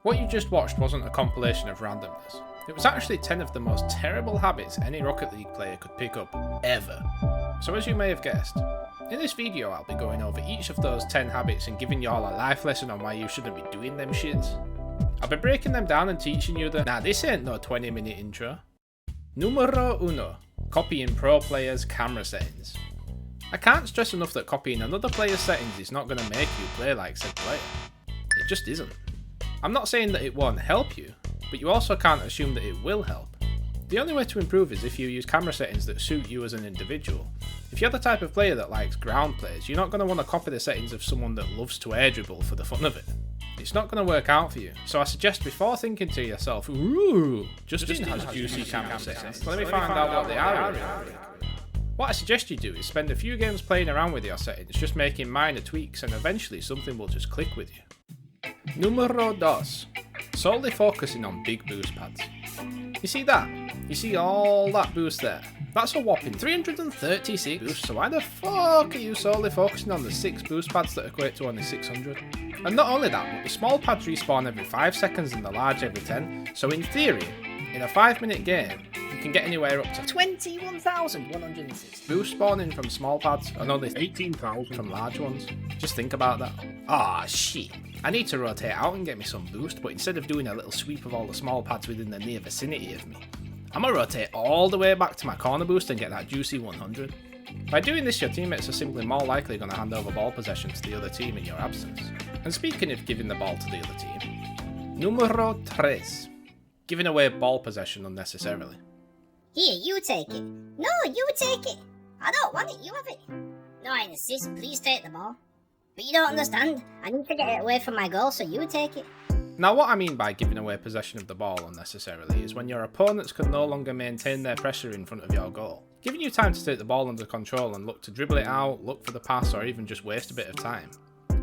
What you just watched wasn't a compilation of randomness. It was actually 10 of the most terrible habits any Rocket League player could pick up, ever. So as you may have guessed, in this video I'll be going over each of those 10 habits and giving you all a life lesson on why you shouldn't be doing them shits. I'll be breaking them down and teaching you nah, this ain't no 20-minute intro. Numero uno. Copying pro players' camera settings. I can't stress enough that copying another player's settings is not going to make you play like said player. It just isn't. I'm not saying that it won't help you, but you also can't assume that it will help. The only way to improve is if you use camera settings that suit you as an individual. If you're the type of player that likes ground plays, you're not going to want to copy the settings of someone that loves to air dribble for the fun of it. It's not going to work out for you, so I suggest before thinking to yourself, ooh, Justin has juicy camera settings, let me find out what they are really quick. What I suggest you do is spend a few games playing around with your settings, just making minor tweaks, and eventually something will just click with you. Numero dos. Solely focusing on big boost pads. You see that? You see all that boost there? That's a whopping 336 boosts, so why the fuck are you solely focusing on the 6 boost pads that equate to only 600? And not only that, but the small pads respawn every 5 seconds and the large every 10, so in theory, in a 5-minute game, you can get anywhere up to 21,106 boost spawning from small pads and only 18,000 from large ones. Just think about that. Ah, shit. I need to rotate out and get me some boost, but instead of doing a little sweep of all the small pads within the near vicinity of me, I'm gonna rotate all the way back to my corner boost and get that juicy 100. By doing this, your teammates are simply more likely going to hand over ball possession to the other team in your absence. And speaking of giving the ball to the other team, numero tres. Giving away ball possession unnecessarily. Here, you take it. No, you take it. I don't want it, you have it. No, I insist, please take the ball. But you don't understand. I need to get it away from my goal, so you take it. Now what I mean by giving away possession of the ball unnecessarily is when your opponents can no longer maintain their pressure in front of your goal. Giving you time to take the ball under control and look to dribble it out, look for the pass, or even just waste a bit of time.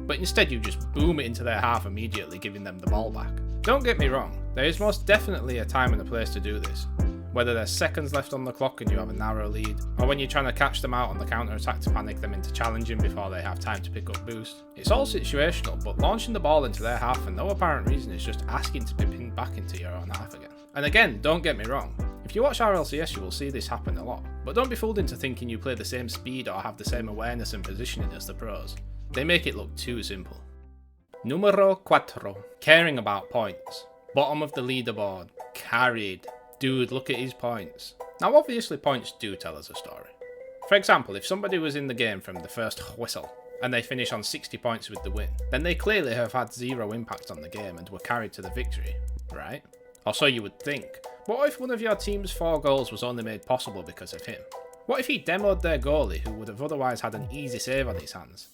But instead you just boom it into their half immediately, giving them the ball back. Don't get me wrong, there is most definitely a time and a place to do this. Whether there's seconds left on the clock and you have a narrow lead, or when you're trying to catch them out on the counter attack to panic them into challenging before they have time to pick up boost. It's all situational, but launching the ball into their half for no apparent reason is just asking to be pinned back into your own half again. And again, don't get me wrong, if you watch RLCS you will see this happen a lot, but don't be fooled into thinking you play the same speed or have the same awareness and positioning as the pros. They make it look too simple. Numero cuatro. Caring about points. Bottom of the leaderboard. Carried. Dude, look at his points. Now obviously points do tell us a story. For example, if somebody was in the game from the first whistle, and they finish on 60 points with the win, then they clearly have had zero impact on the game and were carried to the victory, right? Or so you would think. But what if one of your team's 4 goals was only made possible because of him? What if he demoed their goalie who would have otherwise had an easy save on his hands?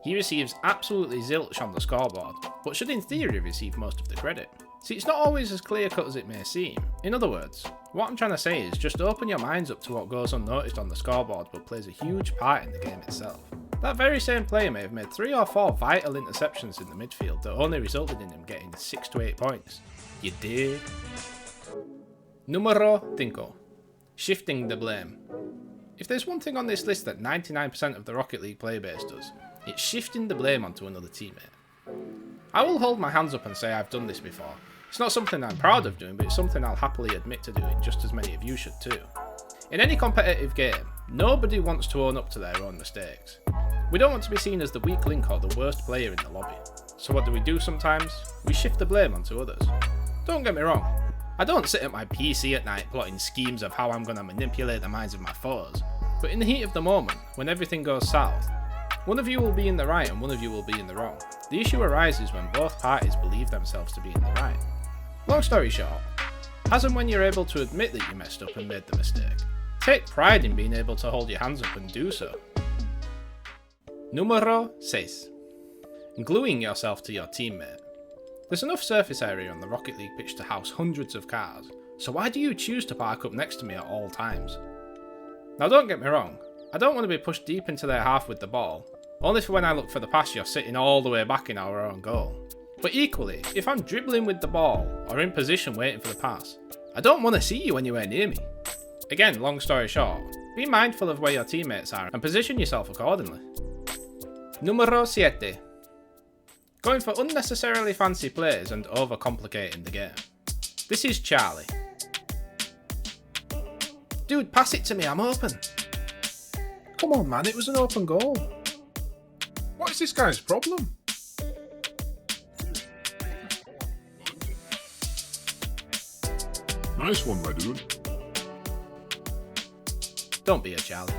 He receives absolutely zilch on the scoreboard, but should in theory receive most of the credit. See, it's not always as clear cut as it may seem. In other words, what I'm trying to say is just open your minds up to what goes unnoticed on the scoreboard but plays a huge part in the game itself. That very same player may have made 3 or 4 vital interceptions in the midfield that only resulted in him getting 6 to 8 points. You dig? Numero 5. Shifting the blame. If there's one thing on this list that 99% of the Rocket League playbase does, it's shifting the blame onto another teammate. I will hold my hands up and say I've done this before. It's not something I'm proud of doing, but it's something I'll happily admit to doing, just as many of you should too. In any competitive game, nobody wants to own up to their own mistakes. We don't want to be seen as the weak link or the worst player in the lobby. So what do sometimes? We shift the blame onto others. Don't get me wrong, I don't sit at my PC at night plotting schemes of how I'm going to manipulate the minds of my foes, but in the heat of the moment, when everything goes south, one of you will be in the right and one of you will be in the wrong. The issue arises when both parties believe themselves to be in the right. Long story short, as and when you're able to admit that you messed up and made the mistake, take pride in being able to hold your hands up and do so. Numero 6. Gluing yourself to your teammate. There's enough surface area on the Rocket League pitch to house hundreds of cars, so why do you choose to park up next to me at all times? Now don't get me wrong, I don't want to be pushed deep into their half with the ball, only for when I look for the pass you're sitting all the way back in our own goal. But equally, if I'm dribbling with the ball, or in position waiting for the pass, I don't want to see you anywhere near me. Again, long story short, be mindful of where your teammates are and position yourself accordingly. Numero 7. going for unnecessarily fancy plays and overcomplicating the game. This is Charlie. Dude, pass it to me, I'm open. Come on, man, it was an open goal. What is this guy's problem? Nice one, my dude. Don't be a Charlie.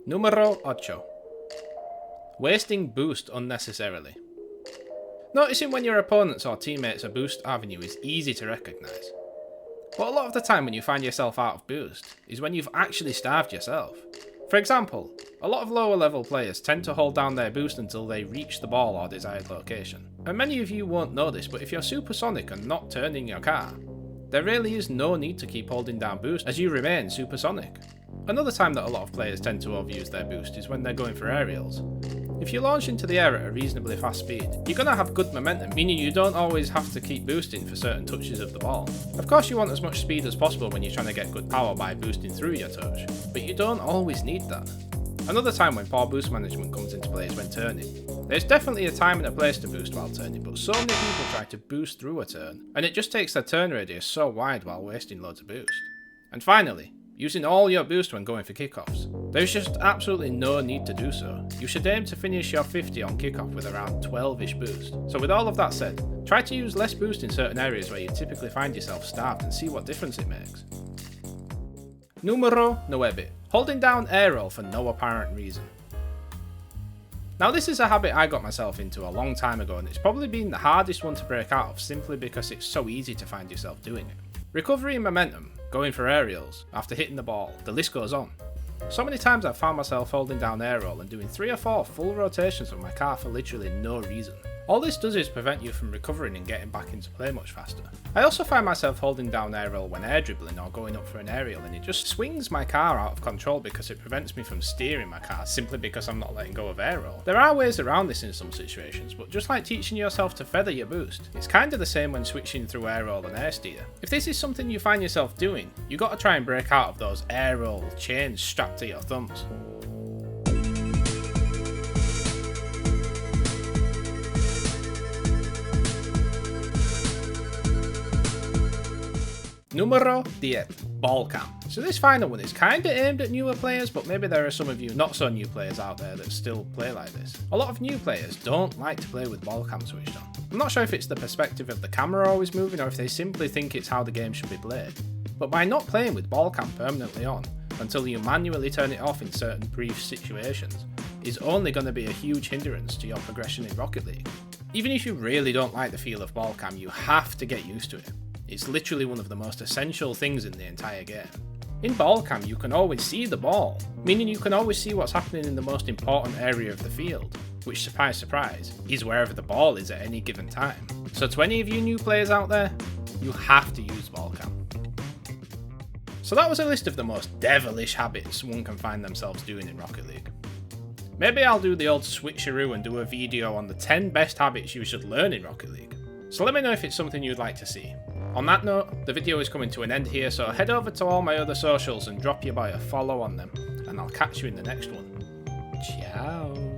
Numero 8. Wasting boost unnecessarily. Noticing when your opponents or teammates' boost avenue is easy to recognise. But a lot of the time when you find yourself out of boost is when you've actually starved yourself. For example, a lot of lower level players tend to hold down their boost until they reach the ball or desired location. And many of you won't know this, but if you're supersonic and not turning your car, there really is no need to keep holding down boost as you remain supersonic. Another time that a lot of players tend to overuse their boost is when they're going for aerials. If you launch into the air at a reasonably fast speed, you're going to have good momentum, meaning you don't always have to keep boosting for certain touches of the ball. Of course you want as much speed as possible when you're trying to get good power by boosting through your touch, but you don't always need that. Another time when poor boost management comes into play is when turning. There's definitely a time and a place to boost while turning, but so many people try to boost through a turn, and it just takes their turn radius so wide while wasting loads of boost. And finally, using all your boost when going for kickoffs. There's just absolutely no need to do so. You should aim to finish your 50 on kickoff with around 12ish boost. So with all of that said, try to use less boost in certain areas where you typically find yourself starved and see what difference it makes. Numero 9. Holding down air roll for no apparent reason. Now this is a habit I got myself into a long time ago, and it's probably been the hardest one to break out of simply because it's so easy to find yourself doing it. Recovery and momentum, going for aerials, after hitting the ball, the list goes on. So many times I've found myself holding down air roll and doing 3 or 4 full rotations of my car for literally no reason. All this does is prevent you from recovering and getting back into play much faster. I also find myself holding down air roll when air dribbling or going up for an aerial, and it just swings my car out of control because it prevents me from steering my car simply because I'm not letting go of air roll. There are ways around this in some situations, but just like teaching yourself to feather your boost, it's kind of the same when switching through air roll and air steer. If this is something you find yourself doing, you got to try and break out of those air roll chains strapped to your thumbs. Numero 10. Ball cam. So this final one is kinda aimed at newer players, but maybe there are some of you not so new players out there that still play like this. A lot of new players don't like to play with ball cam switched on. I'm not sure if it's the perspective of the camera always moving or if they simply think it's how the game should be played. But by not playing with ball cam permanently on, until you manually turn it off in certain brief situations, is only going to be a huge hindrance to your progression in Rocket League. Even if you really don't like the feel of ball cam, you have to get used to it. It's literally one of the most essential things in the entire game. In ball cam you can always see the ball, meaning you can always see what's happening in the most important area of the field, which surprise surprise, is wherever the ball is at any given time. So to any of you new players out there, you have to use ball cam. So that was a list of the most devilish habits one can find themselves doing in Rocket League. Maybe I'll do the old switcheroo and do a video on the 10 best habits you should learn in Rocket League. So let me know if it's something you'd like to see. On that note, the video is coming to an end here, so head over to all my other socials and drop your boy a follow on them, and I'll catch you in the next one. Ciao.